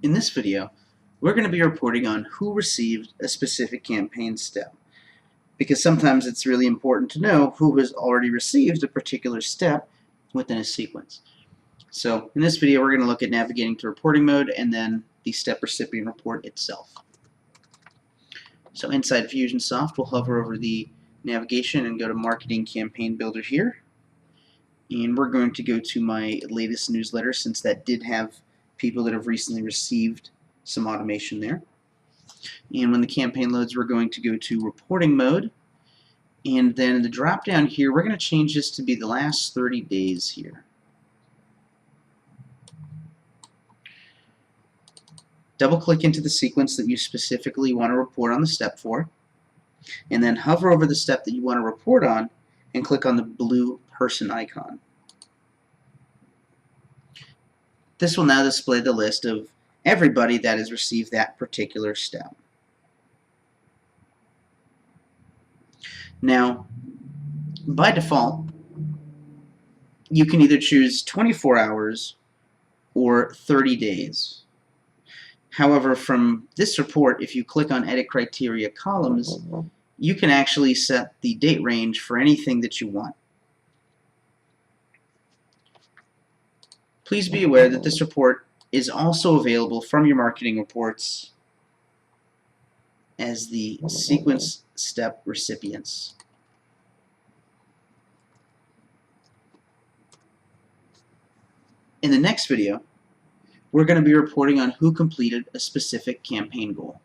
In this video, we're going to be reporting on who received a specific campaign step, because sometimes it's really important to know who has already received a particular step within a sequence. So in this video, we're going to look at navigating to reporting mode and then the step recipient report itself. So inside Infusionsoft, we'll hover over the navigation and go to Marketing Campaign Builder here. And we're going to go to my latest newsletter, since that did have people that have recently received some automation there. And when the campaign loads, we're going to go to reporting mode, and then in the drop down here, we're going to change this to be the last 30 days here. Double click into the sequence that you specifically want to report on the step for, and then hover over the step that you want to report on and click on the blue person icon. This will now display the list of everybody that has received that particular step. Now, by default, you can either choose 24 hours or 30 days. However, from this report, if you click on Edit Criteria Columns, you can actually set the date range for anything that you want. Please be aware that this report is also available from your marketing reports as the sequence step recipients. In the next video, we're going to be reporting on who completed a specific campaign goal.